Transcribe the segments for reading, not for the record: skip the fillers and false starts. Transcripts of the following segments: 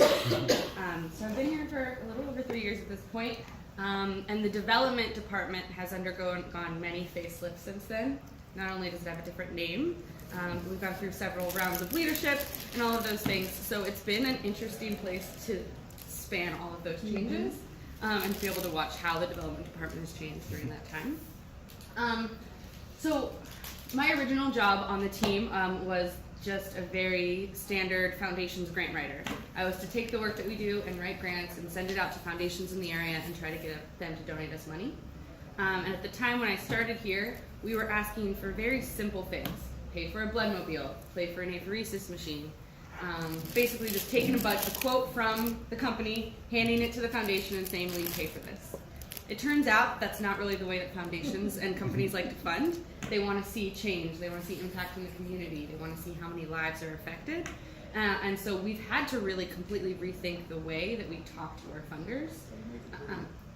So I've been here for a little over 3 years at this point, and the development department has undergone many facelifts since then. Not only does it have a different name, we've gone through several rounds of leadership and all of those things. So it's been an interesting place to span all of those changes and to be able to watch how the development department has changed during that time. So my original job on the team was just a very standard foundations grant writer. I was to take the work that we do and write grants and send it out to foundations in the area and try to get them to donate us money. And at the time when I started here, we were asking for very simple things. Pay for a bloodmobile, pay for an apheresis machine. Basically just taking a quote from the company, handing it to the foundation and saying, will you pay for this? It turns out that's not really the way that foundations and companies like to fund. They want to see change, they want to see impact in the community, they want to see how many lives are affected. And so we've had to really completely rethink the way that we talk to our funders.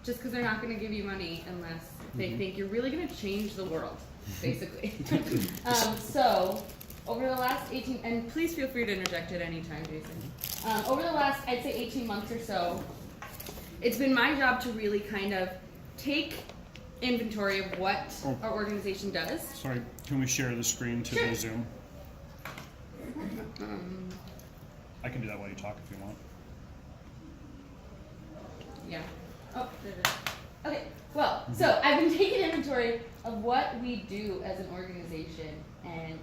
Just because they're not going to give you money unless they think you're really going to change the world, basically. So over the last 18, and please feel free to interject at any time, Jason. Over the last, I'd say 18 months or so, it's been my job to really kind of take inventory of what our organization does. Sorry, can we share the screen to the Zoom? I can do that while you talk if you want. Yeah. Oh, there it is. Okay, well, so I've been taking inventory of what we do as an organization and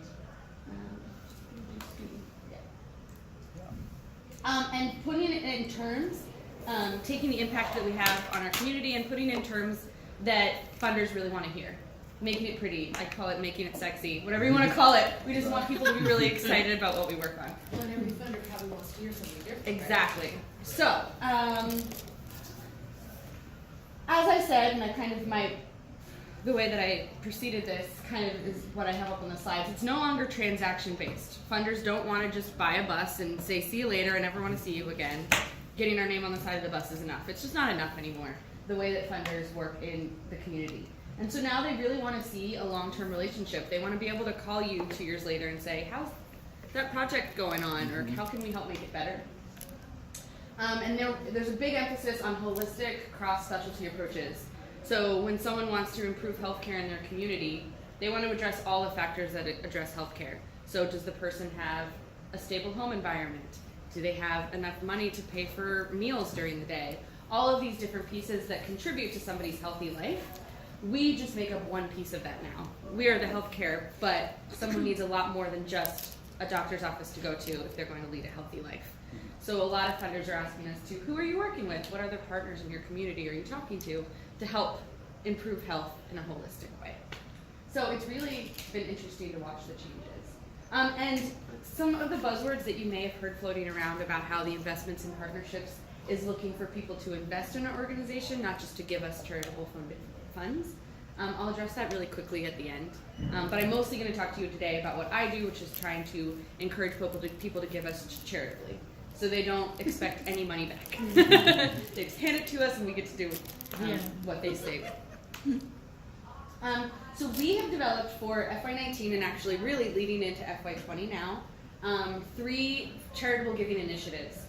and putting it in terms, taking the impact that we have on our community and putting it in terms that funders really want to hear. Making it pretty. I call it making it sexy. Whatever you want to call it. We just want people to be really excited about what we work on. Well, and every funder probably wants to hear something different. Exactly. Right? So, as I said, and I kind of the way that I preceded this kind of is what I have up on the slides. It's no longer transaction based. Funders don't want to just buy a bus and say see you later and never want to see you again. Getting our name on the side of the bus is enough. It's just not enough anymore, the way that funders work in the community. And so now they really want to see a long-term relationship. They want to be able to call you 2 years later and say, how's that project going on? Or how can we help make it better? And there's a big emphasis on holistic cross-specialty approaches. So when someone wants to improve healthcare in their community, they want to address all the factors that address healthcare. So does the person have a stable home environment? Do they have enough money to pay for meals during the day? All of these different pieces that contribute to somebody's healthy life. We just make up one piece of that now. We are the healthcare, but someone needs a lot more than just a doctor's office to go to if they're going to lead a healthy life. So a lot of funders are asking us to, who are you working with? What other partners in your community are you talking to help improve health in a holistic way? So it's really been interesting to watch the changes. And some of the buzzwords that you may have heard floating around about how the investments and partnerships is looking for people to invest in our organization, not just to give us charitable funds. I'll address that really quickly at the end. But I'm mostly going to talk to you today about what I do, which is trying to encourage people to give us charitably. So they don't expect any money back. They just hand it to us and we get to do what they say. So we have developed for FY19 and actually really leading into FY20 now, 3 charitable giving initiatives.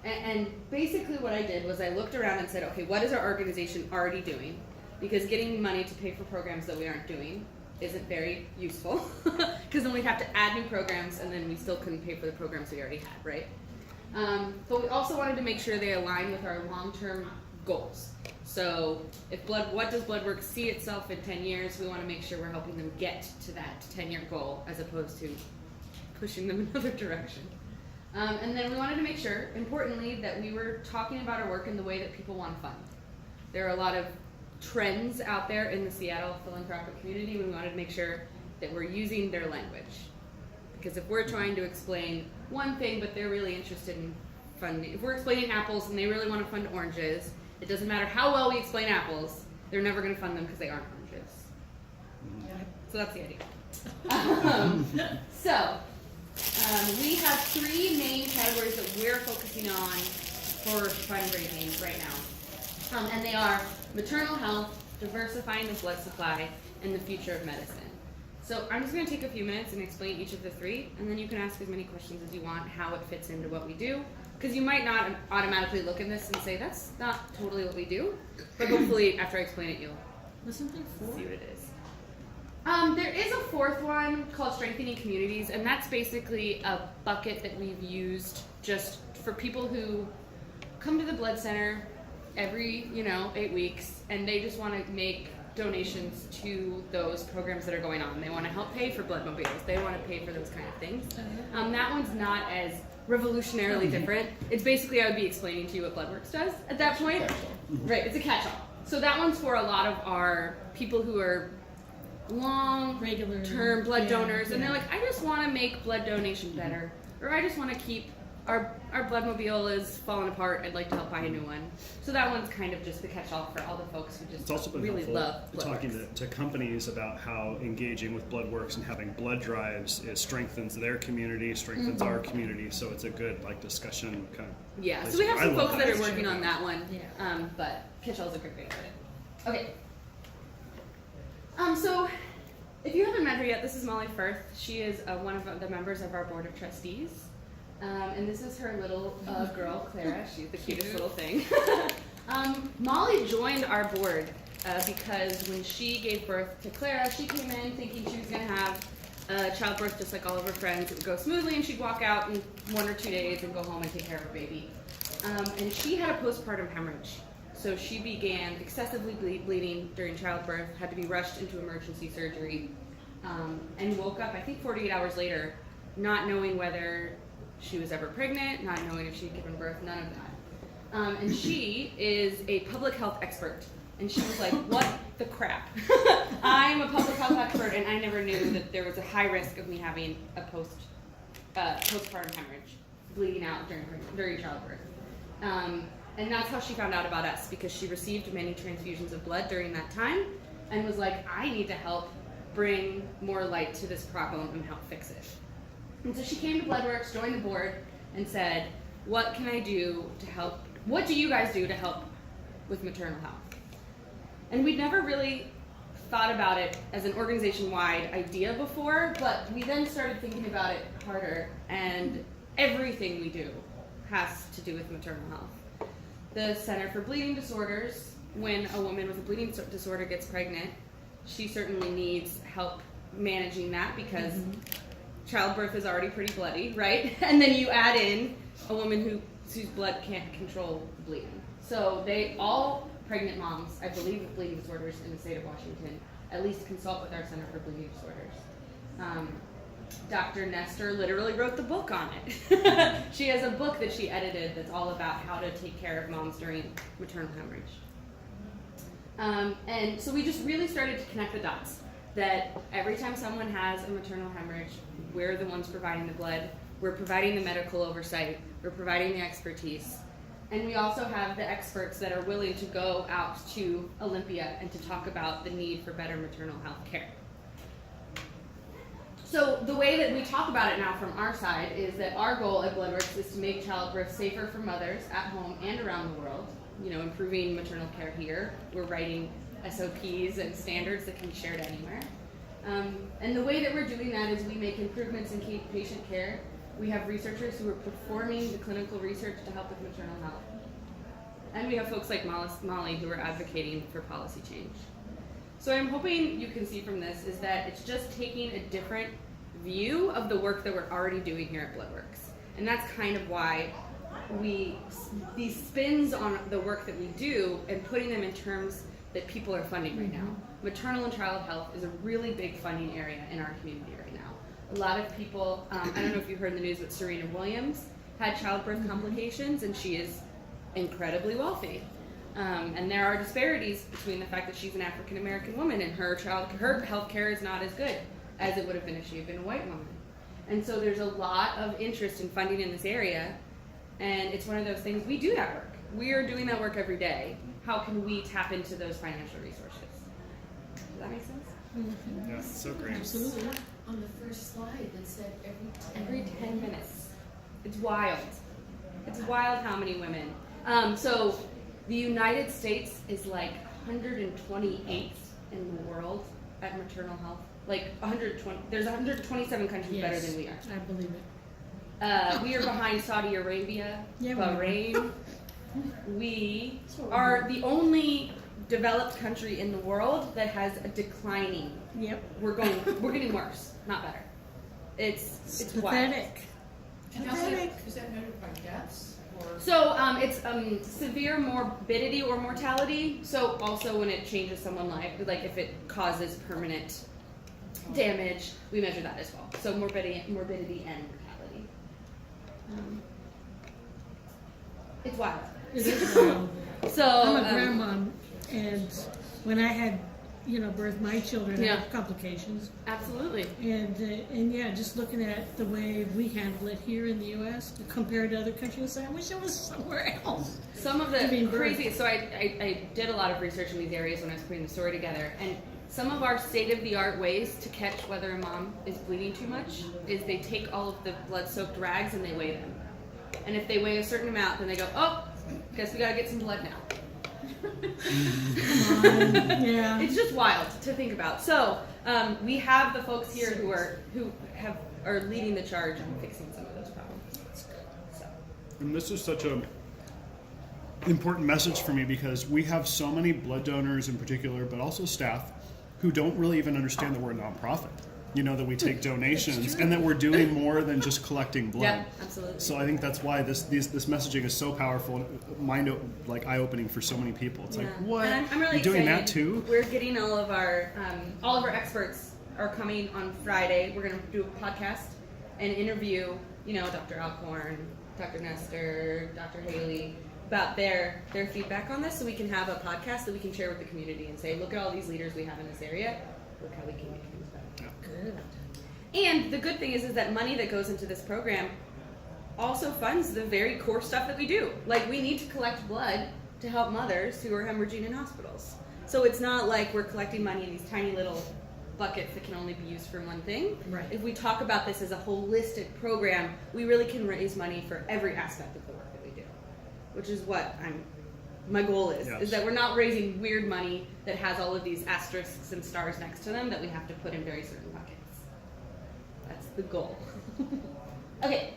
And basically what I did was I looked around and said, okay, what is our organization already doing? Because getting money to pay for programs that we aren't doing isn't very useful. Because then we'd have to add new programs and then we still couldn't pay for the programs we already had, right? But we also wanted to make sure they align with our long-term goals. So what does Bloodworks see itself in 10 years? We want to make sure we're helping them get to that 10-year goal as opposed to pushing them another direction. And then we wanted to make sure, importantly, that we were talking about our work in the way that people want to fund. There are a lot of trends out there in the Seattle philanthropic community. We wanted to make sure that we're using their language. Because if we're trying to explain one thing, but they're really interested in funding, if we're explaining apples and they really want to fund oranges, it doesn't matter how well we explain apples, they're never going to fund them because they aren't oranges. So that's the idea. We have 3 main categories that we're focusing on for fundraising right now. And they are maternal health, diversifying the blood supply, and the future of medicine. So I'm just going to take a few minutes and explain each of the 3, and then you can ask as many questions as you want, how it fits into what we do, because you might not automatically look in this and say that's not totally what we do, but hopefully after I explain it, you'll Wasn't there four? see what it is. There is a fourth one called Strengthening Communities, and that's basically a bucket that we've used just for people who come to the blood center every, 8 weeks, and they just want to make donations to those programs that are going on. They want to help pay for Bloodmobiles. They want to pay for those kind of things. That one's not as revolutionarily different. It's basically, I would be explaining to you what Bloodworks does at that point. Right, it's a catch-all. So that one's for a lot of our people who are Regular long-term blood donors, and they're like, I just want to make blood donation better, or I just want to keep our Bloodmobile is falling apart. I'd like to help buy a new one. So that one's kind of just the catch-all for all the folks who It's also just been really helpful love talking Bloodworks. to companies about how engaging with Bloodworks and having blood drives strengthens their community, strengthens our community. So it's a good discussion kind of. Yeah, place so we have where I some love folks that are that. working on that one. Yeah. But catch-all is a great way to put it. Okay. So if you haven't met her yet, this is Molly Firth. She is one of the members of our board of trustees. And this is her little girl, Clara. She's the cutest little thing. Molly joined our board because when she gave birth to Clara, she came in thinking she was going to have childbirth just like all of her friends. It would go smoothly and she'd walk out in 1 or 2 days and go home and take care of her baby. And she had a postpartum hemorrhage. So she began excessively bleeding during childbirth, had to be rushed into emergency surgery, and woke up, I think 48 hours later, not knowing whether she was ever pregnant, not knowing if she'd given birth, none of that. And she is a public health expert. And she was like, what the crap? I'm a public health expert, and I never knew that there was a high risk of me having a postpartum hemorrhage, bleeding out during childbirth. And that's how she found out about us, because she received many transfusions of blood during that time and was like, I need to help bring more light to this problem and help fix it. And so she came to Bloodworks, joined the board, and said, what can I do to help? What do you guys do to help with maternal health? And we'd never really thought about it as an organization-wide idea before, but we then started thinking about it harder, and everything we do has to do with maternal health. The Center for Bleeding Disorders, when a woman with a bleeding disorder gets pregnant, she certainly needs help managing that because childbirth is already pretty bloody, right? And then you add in a woman whose blood can't control bleeding. So all pregnant moms, I believe, with bleeding disorders in the state of Washington, at least consult with our Center for Bleeding Disorders. Dr. Nestor literally wrote the book on it. She has a book that she edited that's all about how to take care of moms during maternal hemorrhage. And so we just really started to connect the dots, that every time someone has a maternal hemorrhage, we're the ones providing the blood, we're providing the medical oversight, we're providing the expertise, and we also have the experts that are willing to go out to Olympia and to talk about the need for better maternal health care. So the way that we talk about it now from our side is that our goal at Bloodworks is to make childbirth safer for mothers at home and around the world, improving maternal care here. We're writing SOPs and standards that can be shared anywhere. And the way that we're doing that is we make improvements in patient care. We have researchers who are performing the clinical research to help with maternal health. And we have folks like Molly who are advocating for policy change. So I'm hoping you can see from this is that it's just taking a different view of the work that we're already doing here at Bloodworks. And that's kind of why these spins on the work that we do and putting them in terms that people are funding right now. Maternal and child health is a really big funding area in our community right now. A lot of people, I don't know if you heard in the news, but Serena Williams had childbirth complications, and she is incredibly wealthy. And there are disparities between the fact that she's an African American woman and her health care is not as good as it would have been if she had been a white woman. And so there's a lot of interest in funding in this area, and it's one of those things, we do that work. We are doing that work every day. How can we tap into those financial resources? Does that make sense? Yeah, it's so great. Absolutely. On the first slide that said Every 10 minutes. It's wild. It's wild how many women. So the United States is like 128th in the world at maternal health. Like 120. There's 127 countries better than we are. I believe it. We are behind Saudi Arabia, Yeah, we Bahrain. We are the only developed country in the world that has a declining. Yep. We're getting worse, not better. It's wild. Pathetic. And Pathetic. is that noted by deaths or? So it's severe morbidity or mortality. So also when it changes someone's life, like if it causes permanent damage, we measure that as well. So morbidity and mortality. It's wild. It is wild. So I'm a grandma, and when I had, birthed my children, I Yeah. had complications. absolutely. And yeah, just looking at the way we handle it here in the U.S. compared to other countries, I wish it was somewhere else. Some of the I mean, crazy. So I did a lot of research in these areas when I was putting the story together, and some of our state-of-the-art ways to catch whether a mom is bleeding too much is they take all of the blood-soaked rags and they weigh them. And if they weigh a certain amount, then they go, oh, guess we gotta get some blood now. Yeah. It's just wild to think about. So we have the folks here who are leading the charge on fixing some of those problems. So. And this is such a important message for me because we have so many blood donors in particular, but also staff who don't really even understand that we're a nonprofit. That we take donations and that we're doing more than just collecting blood. Yeah, absolutely. So I think that's why this messaging is so powerful, eye-opening for so many people. It's like, what? And I'm really You're doing excited. that too? We're getting all of our experts are coming on Friday. We're going to do a podcast and interview, Dr. Alcorn, Dr. Nestor, Dr. Haley, about their feedback on this, so we can have a podcast that we can share with the community and say, look at all these leaders we have in this area. Look how we can make things better. Good. And the good thing is that money that goes into this program also funds the very core stuff that we do. Like, we need to collect blood to help mothers who are hemorrhaging in hospitals. So it's not like we're collecting money in these tiny little buckets that can only be used for one thing. Right. If we talk about this as a holistic program, we really can raise money for every aspect of the work that we do, which is what my goal is Yes. that we're not raising weird money that has all of these asterisks and stars next to them that we have to put in very certain buckets. That's the goal. Okay.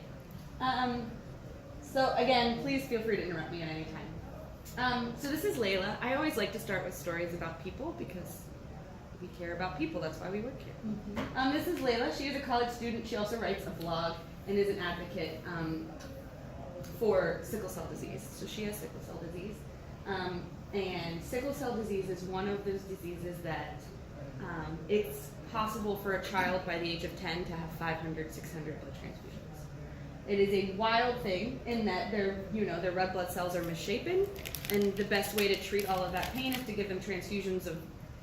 So again, please feel free to interrupt me at any time. So this is Layla. I always like to start with stories about people because we care about people. That's why we work here. This is Layla. She is a college student. She also writes a blog and is an advocate for sickle cell disease. So she has sickle cell disease. And sickle cell disease is one of those diseases that it's possible for a child by the age of 10 to have 500, 600 blood transfusions. It is a wild thing in that their red blood cells are misshapen, and the best way to treat all of that pain is to give them transfusions of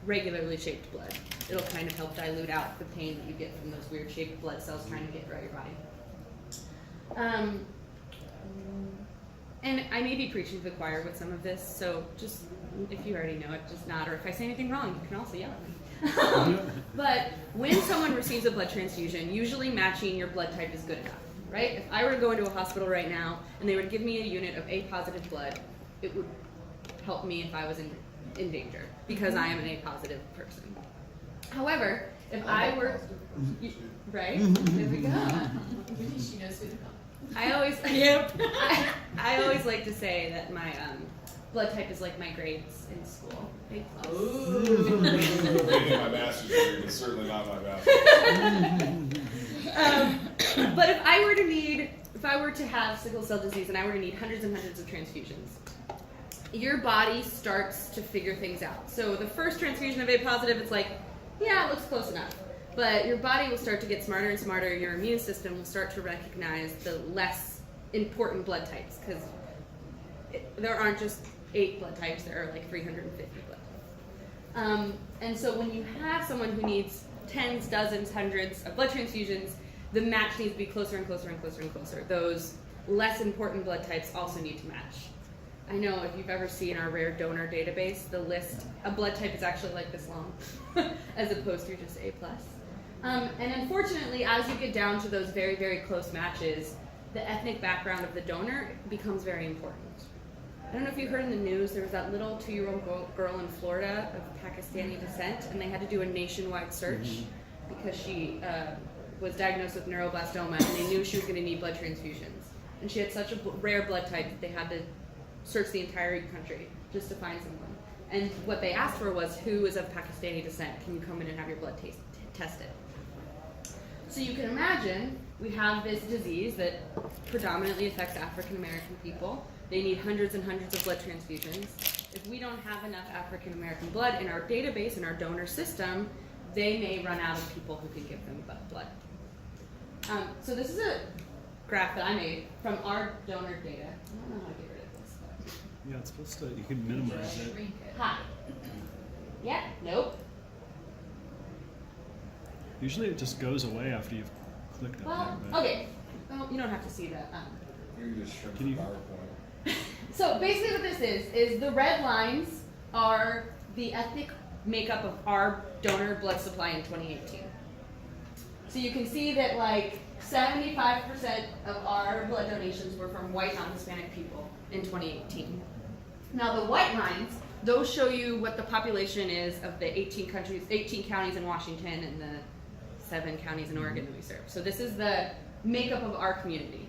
regularly shaped blood. It'll kind of help dilute out the pain that you get from those weird shaped blood cells trying to get throughout your body. And I may be preaching to the choir with some of this, so just, if you already know it, just nod, or if I say anything wrong, you can also yell at me. But when someone receives a blood transfusion, usually matching your blood type is good enough, right? If I were to go into a hospital right now, and they would give me a unit of A positive blood, it would help me if I was in danger, because I am an A positive person. However, if I were, right? There we go. She knows who to call. I always, Yep. I always like to say that my blood type is like my grades in school. A plus. Reading my master's degree, but certainly not my bachelor's. But if I were to have sickle cell disease and I were to need hundreds and hundreds of transfusions, your body starts to figure things out. So the first transfusion of A positive, it's like, yeah, it looks close enough. But your body will start to get smarter and smarter. Your immune system will start to recognize the less important blood types, because there aren't just 8 blood types, there are like 350 blood types. And so when you have someone who needs tens, dozens, hundreds of blood transfusions, the match needs to be closer and closer and closer and closer. Those less important blood types also need to match. I know if you've ever seen our rare donor database, the list of blood type is actually like this long, as opposed to just A+. And unfortunately, as you get down to those very, very close matches, the ethnic background of the donor becomes very important. I don't know if you heard in the news, there was that little 2-year-old girl in Florida of Pakistani descent, and they had to do a nationwide search because she was diagnosed with neuroblastoma, and they knew she was going to need blood transfusions. And she had such a rare blood type that they had to search the entire country just to find someone. And what they asked for was, who is of Pakistani descent? Can you come in and have your blood tested? So you can imagine we have this disease that predominantly affects African American people. They need hundreds and hundreds of blood transfusions. If we don't have enough African American blood in our database, in our donor system, they may run out of people who can give them blood. So this is a graph that I made from our donor data. I don't know how to get rid of this. But. Yeah, it's supposed to, you can minimize it. Shrink it. Hi. Yeah, nope. Usually it just goes away after you've clicked on Well, it. But okay. Well, you don't have to see that. You can just shrink Can the you- PowerPoint. So basically what this is the red lines are the ethnic makeup of our donor blood supply in 2018. So you can see that like 75% of our blood donations were from white non-Hispanic people in 2018. Now the white lines, those show you what the population is of the 18 counties in Washington and the 7 counties in Oregon that we serve. So this is the makeup of our community.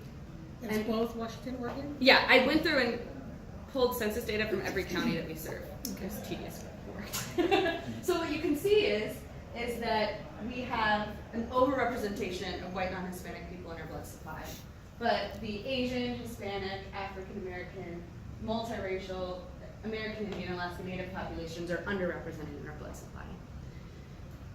That's And- both Washington, Oregon? Yeah, I went through and pulled census data from every county that we serve. It's tedious work. So what you can see is that we have an overrepresentation of white non-Hispanic people in our blood supply. But the Asian, Hispanic, African American, multiracial, American Indian, Alaska Native populations are underrepresented in our blood supply.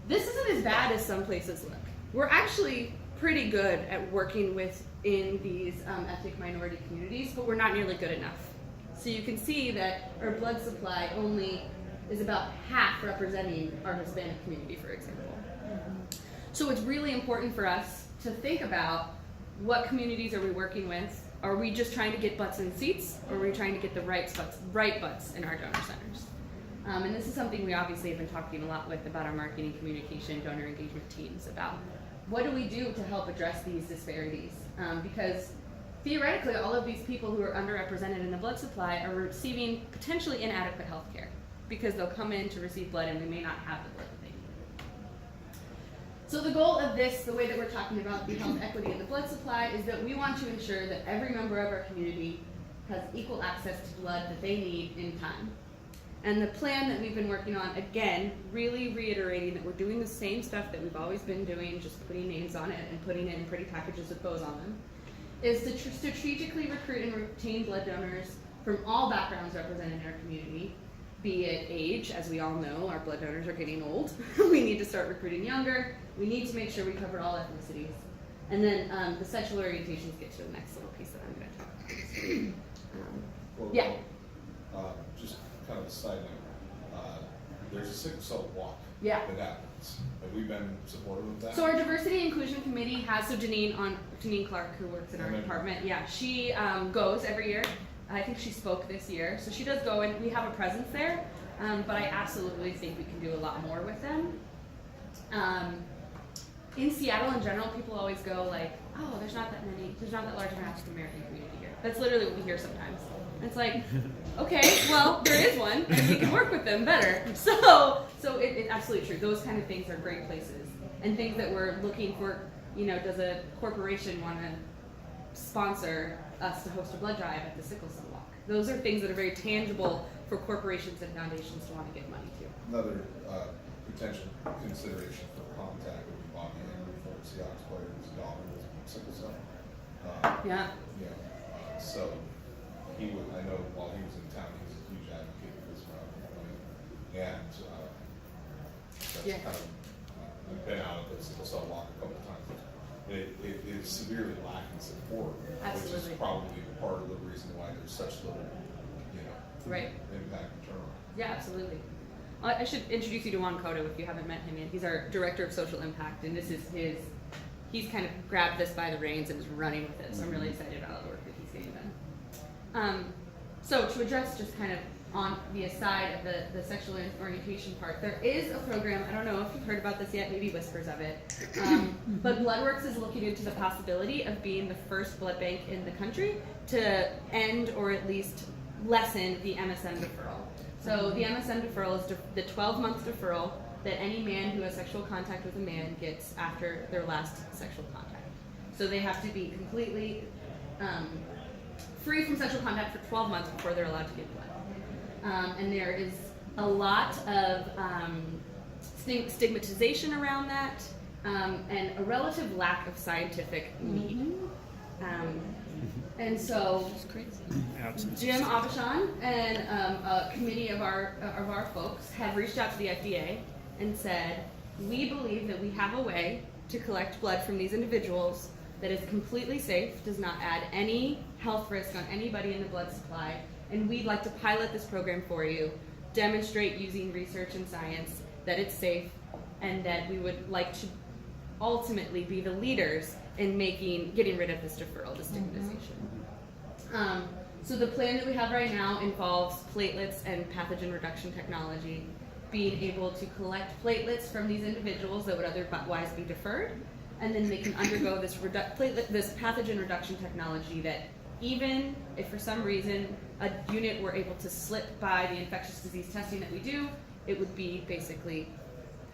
This isn't as bad as some places look. We're actually pretty good at working within these ethnic minority communities, but we're not nearly good enough. So you can see that our blood supply only is about half representing our Hispanic community, for example. So it's really important for us to think about what communities are we working with. Are we just trying to get butts in seats, or are we trying to get the right butts in our donor centers? And this is something we obviously have been talking a lot with about our marketing, communication, donor engagement teams about what do we do to help address these disparities? Because theoretically, all of these people who are underrepresented in the blood supply are receiving potentially inadequate health care because they'll come in to receive blood and we may not have the blood that they need. So the goal of this, the way that we're talking about the health equity in the blood supply, is that we want to ensure that every member of our community has equal access to blood that they need in time. And the plan that we've been working on, again, really reiterating that we're doing the same stuff that we've always been doing, just putting names on it and putting it in pretty packages with bows on them, is to strategically recruit and retain blood donors from all backgrounds represented in our community, be it age. As we all know, our blood donors are getting old. We need to start recruiting younger. We need to make sure we cover all ethnicities. And then the sexual orientations get to the next little piece that I'm going to talk about. Well, Yeah. Just kind of a side note, there's a sickle cell walk Yeah. that happens. Have we been supportive of that? So our diversity and inclusion committee has, so Janine Clark, who works in our Okay. department, yeah, she goes every year. I think she spoke this year. So she does go, and we have a presence there, but I absolutely think we can do a lot more with them. In Seattle in general, people always go like, oh, there's not that large of an African American community here. That's literally what we hear sometimes. And it's like, okay, well, there is one, and we can work with them better. So it's absolutely true. Those kind of things are great places, and things that we're looking for. You know, does a corporation want to sponsor us to host a blood drive at the sickle cell walk? Those are things that are very tangible for corporations and foundations to want to give money to. Another potential consideration for contact would be Bobby Henry, for Seahawks player whose daughter was sickle cell. Yeah. So he would, I know while he was in town, he was a huge advocate for this money. And that's Yeah. kind of, I've been out of the sickle cell walk a couple of times. It is severely lacking support, which Absolutely. is probably part of the reason why there's such little, Right. impact and turnover. Yeah, absolutely. I should introduce you to Juan Cotto if you haven't met him yet. He's our director of social impact, and this is he's kind of grabbed this by the reins and is running with it. So I'm really excited about all the work that he's getting done. So to address just kind of on the aside of the sexual orientation part, there is a program, I don't know if you've heard about this yet, maybe whispers of it, but Bloodworks is looking into the possibility of being the first blood bank in the country to end or at least lessen the MSM deferral. So the MSM deferral is the 12-month deferral that any man who has sexual contact with a man gets after their last sexual contact. So they have to be completely free from sexual contact for 12 months before they're allowed to give blood. And there is a lot of stigmatization around that, and a relative lack of scientific need. And so It's crazy. Jim Avashan and a committee of our folks have reached out to the FDA and said, we believe that we have a way to collect blood from these individuals that is completely safe, does not add any health risk on anybody in the blood supply, and we'd like to pilot this program for you, demonstrate using research and science that it's safe, and that we would like to ultimately be the leaders in getting rid of this deferral, this stigmatization. So the plan that we have right now involves platelets and pathogen reduction technology, being able to collect platelets from these individuals that would otherwise be deferred, and then they can undergo this pathogen reduction technology that even if for some reason a unit were able to slip by the infectious disease testing that we do, it would be basically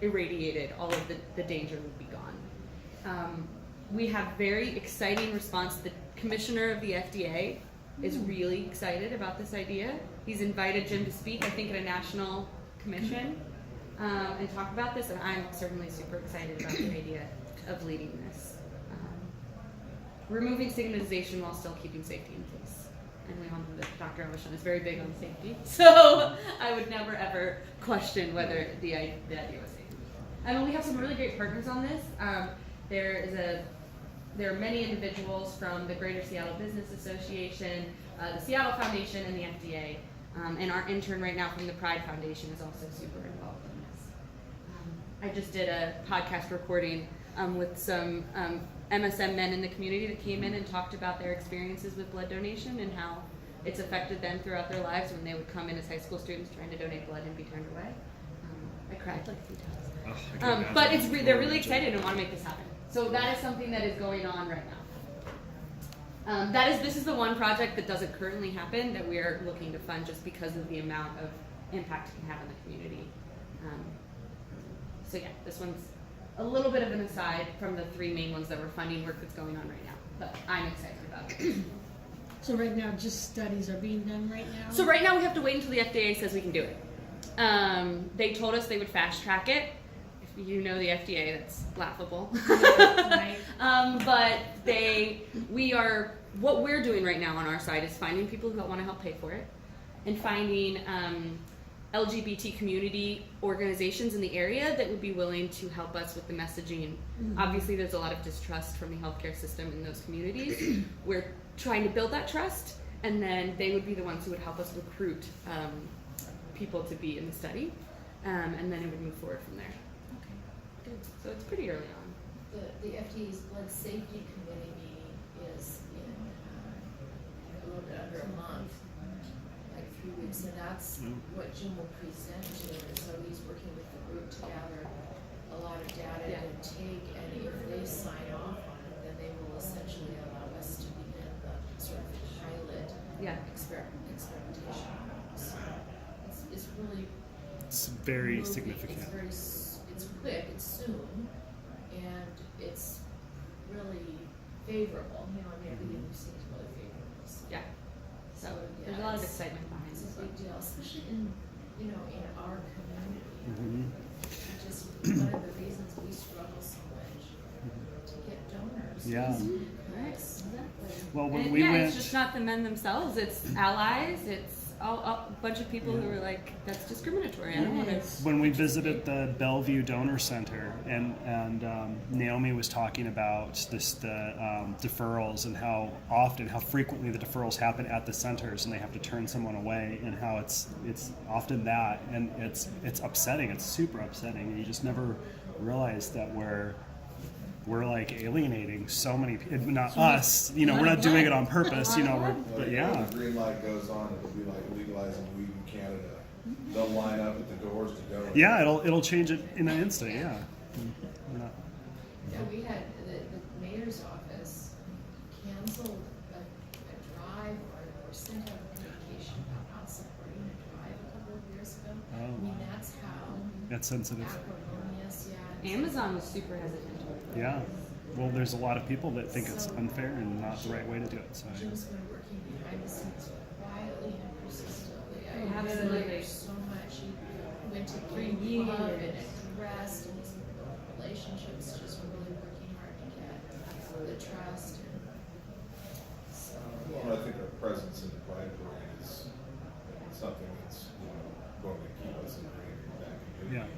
irradiated. All of the danger would be gone. We have very exciting response. The commissioner of the FDA is really excited about this idea. He's invited Jim to speak, I think, at a national commission and talk about this, and I'm certainly super excited about the idea of leading this. Removing stigmatization while still keeping safety in place. And we all know that Dr. Avashan is very big on safety, so I would never ever question whether the idea was safe. I mean, we have some really great partners on this. There are many individuals from the Greater Seattle Business Association, the Seattle Foundation, and the FDA. And our intern right now from the Pride Foundation is also super involved in this. I just did a podcast recording with some MSM men in the community that came in and talked about their experiences with blood donation and how it's affected them throughout their lives when they would come in as high school students trying to donate blood and be turned away. I cried like 3 times. But they're really excited and want to make this happen. So that is something that is going on right now. This is the one project that doesn't currently happen that we are looking to fund just because of the amount of impact it can have on the community. So yeah, this one's a little bit of an aside from the 3 main ones that we're funding work that's going on right now, but I'm excited about it. So right now, just studies are being done right now? So right now we have to wait until the FDA says we can do it. They told us they would fast track it. If you know the FDA, that's laughable. Right. But what we're doing right now on our side is finding people who want to help pay for it, and finding LGBT community organizations in the area that would be willing to help us with the messaging. Mm-hmm. Obviously, there's a lot of distrust from the healthcare system in those communities. We're trying to build that trust, and then they would be the ones who would help us recruit people to be in the study, and then it would move forward from there. Okay, good. So it's pretty early on. The FDA's blood safety committee meeting is in a little bit under a month, like 3 weeks, and that's what Jim will present to. And so he's working with the group to gather a lot of data to take, and if they sign off on it, then they will essentially allow us to begin the sort of pilot experimentation. So it's really It's very moving. significant. It's quick, it's soon, and it's really favorable. You know, I mean, everything we've seen is really favorable. So, Yeah. So yeah, there's a lot of it's- excitement behind It's this. a big deal, especially in our community. Mm-hmm. Just one of the reasons we struggle so much to get donors. Yeah. is Right. because Well, when And we yeah, went, it's just not the men themselves. It's allies. It's a bunch of people who are like, that's discriminatory. I don't want to. when we visited the Bellevue Donor Center, and Naomi was talking about the deferrals and how frequently the deferrals happen at the centers, and they have to turn someone away, and how it's often that, and it's upsetting. It's super upsetting. You just never realize that we're like alienating so many people. Not us, we're not doing it on purpose, but yeah. When the green light goes on, it'll be like legalizing weed in Canada. They'll line up at the doors to donate. Yeah, it'll change it in an instant. Yeah. We're not- Yeah, we had the mayor's office canceled a drive or sent out a communication about not supporting a drive a couple of years ago. Oh. I mean, that's how That's sensitive. acrimonious, yeah. Amazon was super hesitant. Yeah. Well, there's a lot of people that think it's unfair and not the right way to do it. So Jim's been working behind the scenes quietly and persistently. I Absolutely. admire so much. He went to For King years. Club and addressed, and his relationships just really working hard to get the trust. And so, Well, I think our presence in the Pride Parade is something that's, going to keep us ingrained in that community.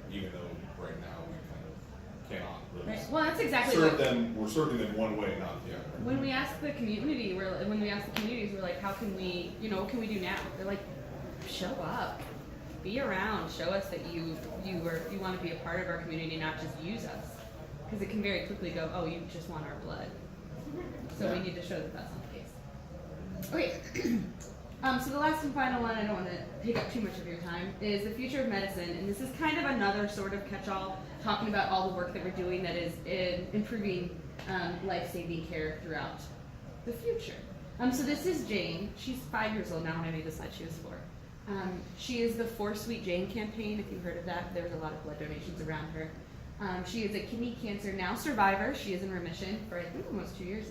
Even though right now we kind of cannot really Right. Well, that's exactly serve what. them. We're serving them one way, not the other. When we ask the community, when we ask the communities, we're like, how can we, what can we do now? They're like, show up, be around, show us that you want to be a part of our community, not just use us, because it can very quickly go, oh, you just want our blood. So we need to show that that's not the case. Okay. So the last and final one, I don't want to take up too much of your time, is the future of medicine, and this is kind of another sort of catch-all, talking about all the work that we're doing that is in improving life-saving care throughout the future. So this is Jane. She's 5 years old now, and I made this slide. She was 4. She is the 4 Sweet Jane campaign, if you've heard of that. There's a lot of blood donations around her. She is a kidney cancer now survivor. She is in remission for, I think, almost 2 years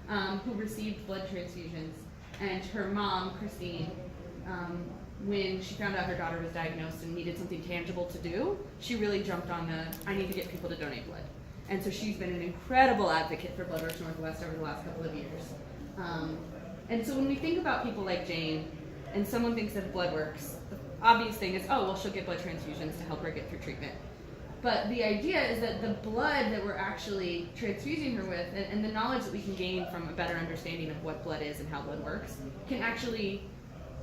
now, who received blood transfusions. And her mom, Christine, when she found out her daughter was diagnosed and needed something tangible to do, she really jumped on I need to get people to donate blood. And so she's been an incredible advocate for Bloodworks Northwest over the last couple of years. And so when we think about people like Jane, and someone thinks of Bloodworks, the obvious thing is, oh, well, she'll get blood transfusions to help her get through treatment. But the idea is that the blood that we're actually transfusing her with, and the knowledge that we can gain from a better understanding of what blood is and how blood works, can actually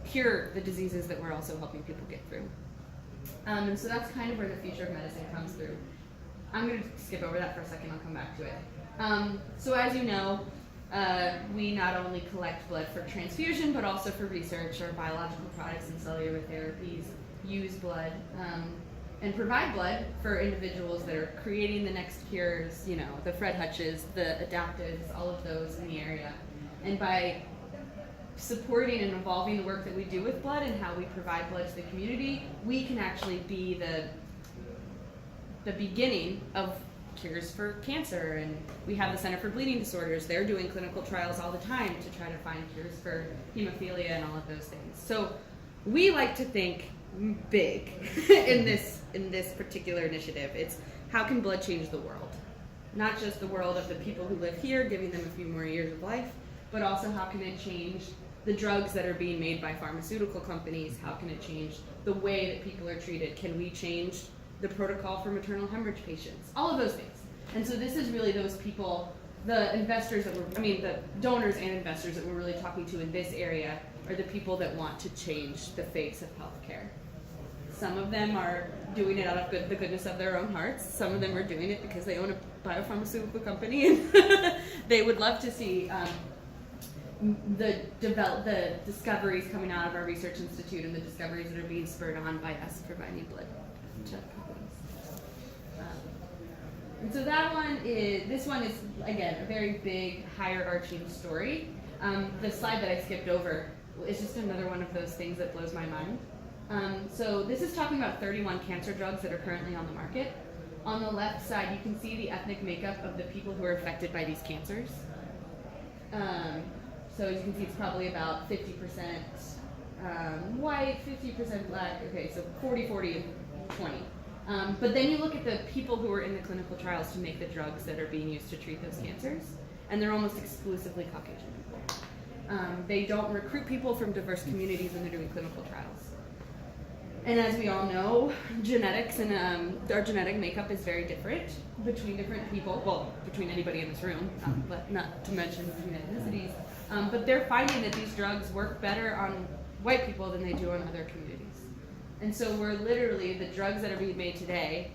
cure the diseases that we're also helping people get through. And so that's kind of where the future of medicine comes through. I'm going to skip over that for a second, I'll come back to it. So as you know, we not only collect blood for transfusion, but also for research. Our biological products and cellular therapies use blood and provide blood for individuals that are creating the next cures, the Fred Hutches, the adaptives, all of those in the area. And by supporting and evolving the work that we do with blood and how we provide blood to the community, we can actually be the beginning of cures for cancer. And we have the Center for Bleeding Disorders. They're doing clinical trials all the time to try to find cures for hemophilia and all of those things. So we like to think big in this particular initiative. It's how can blood change the world? Not just the world of the people who live here, giving them a few more years of life, but also how can it change the drugs that are being made by pharmaceutical companies? How can it change the way that people are treated? Can we change the protocol for maternal hemorrhage patients? All of those things. And so this is really those people, the investors the donors and investors that we're really talking to in this area are the people that want to change the face of healthcare. Some of them are doing it out of the goodness of their own hearts. Some of them are doing it because they own a biopharmaceutical company and they would love to see the discoveries coming out of our research institute and the discoveries that are being spurred on by us providing blood to companies. And so this one is, again, a very big hierarching story. The slide that I skipped over is just another one of those things that blows my mind. So this is talking about 31 cancer drugs that are currently on the market. On the left side, you can see the ethnic makeup of the people who are affected by these cancers. So as you can see, it's probably about 50% white, 50% black. Okay, so 40, 40, 20. But then you look at the people who are in the clinical trials to make the drugs that are being used to treat those cancers, and they're almost exclusively Caucasian people. They don't recruit people from diverse communities when they're doing clinical trials. And as we all know, genetics and our genetic makeup is very different between different people. Well, between anybody in this room, but not to mention between ethnicities. But they're finding that these drugs work better on white people than they do on other communities. And so we're literally, the drugs that are being made today,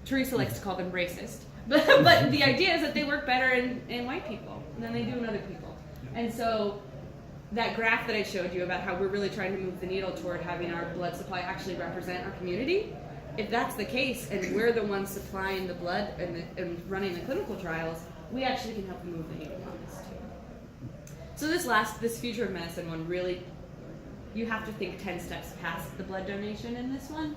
Teresa likes to call them racist, but the idea is that they work better in white people than they do in other people. And so that graph that I showed you about how we're really trying to move the needle toward having our blood supply actually represent our community, if that's the case and we're the ones supplying the blood and running the clinical trials, we actually can help move the needle on this too. So this future of medicine one really you have to think 10 steps past the blood donation in this one.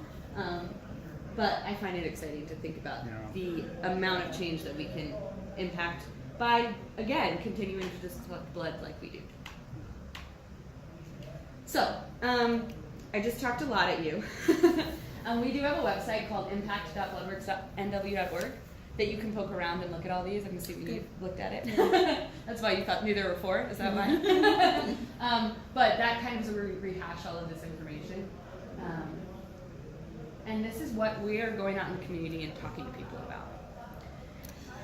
But I find it exciting to think about the amount of change that we can impact by, again, continuing to just collect blood like we do. So, I just talked a lot at you. We do have a website called impact.bloodworks.nw.org that you can poke around and look at all these. I'm assuming you've looked at it. That's why you knew there were 4. Is that why? But that kind of is where we rehash all of this information. And this is what we are going out in the community and talking to people about.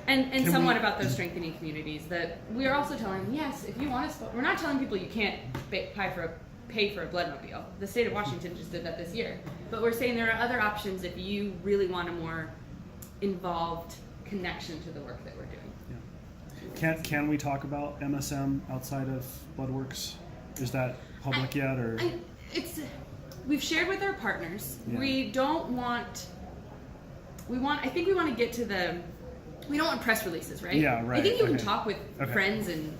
And somewhat about those strengthening communities that we are also telling them, yes, if you want to, we're not telling people you can't pay for a bloodmobile. The state of Washington just did that this year. But we're saying there are other options if you really want a more involved connection to the work that we're doing. Can we talk about MSM outside of Bloodworks? Is that public yet, or? We've shared with our partners. Yeah. We don't want. I think we want to get to the. We don't want press releases, right? Yeah, right. I think you can talk with Okay. friends and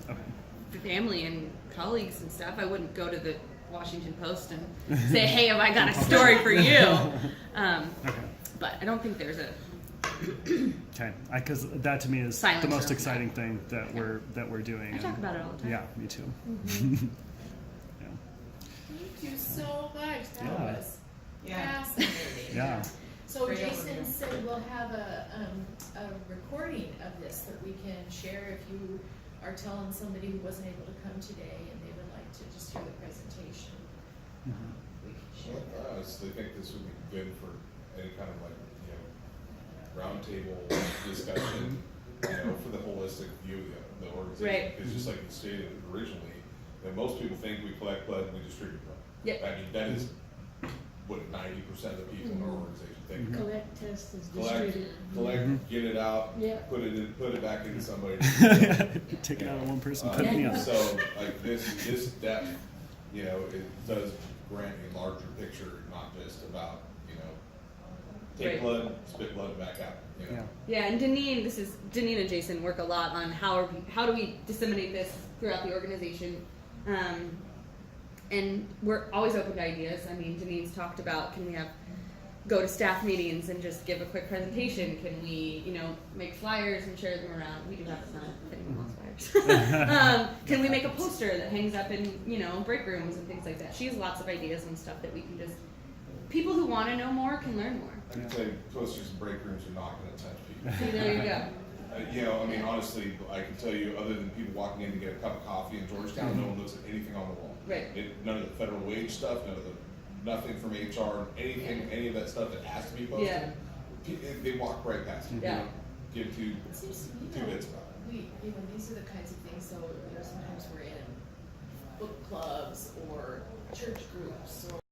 family and colleagues and stuff. I wouldn't go to the Washington Post and say, "Hey, have I got a story for you?" But I don't think there's a. Okay, because that to me is Silence the most around exciting thing that we're doing. I talk about it all the time. Yeah, me too. Thank you so much. That was fascinating. Yeah. So Jason said we'll have a recording of this that we can share if you are telling somebody who wasn't able to come today and they would like to just hear the presentation. We can share that. I honestly think this would be good for any kind of roundtable discussion, for the holistic view of the organization. Right. Because just like you stated originally, most people think we collect blood and we distribute blood. Yep. I mean, that is what 90% of the people in our organization think. Collect, test, is Collect, distributed. get it out, Yeah. put it back into somebody. Take it out of one person, put it in the other. So like this depth, it does grant a larger picture, not just about take Right. blood, spit blood back out. Yeah, and Deneen and Jason work a lot on how do we disseminate this throughout the organization, and we're always open to ideas. I mean, Deneen's talked about, can we go to staff meetings and just give a quick presentation? Can we, make flyers and share them around? We do have some if anyone wants flyers. Can we make a poster that hangs up in break rooms and things like that? She has lots of ideas and stuff that we can just. People who want to know more can learn more. I can tell you, posters and break rooms are not going to touch people. See, there you go. Honestly, I can tell you, other than people walking in to get a cup of coffee in Georgetown, no one looks at anything on the wall. Right. None of the federal wage stuff, nothing from HR, anything, any of that stuff that has to be posted. They walk right past you. Yeah. Give two It seems to me two that bits about it. these are the kinds of things, sometimes we're in book clubs or church groups or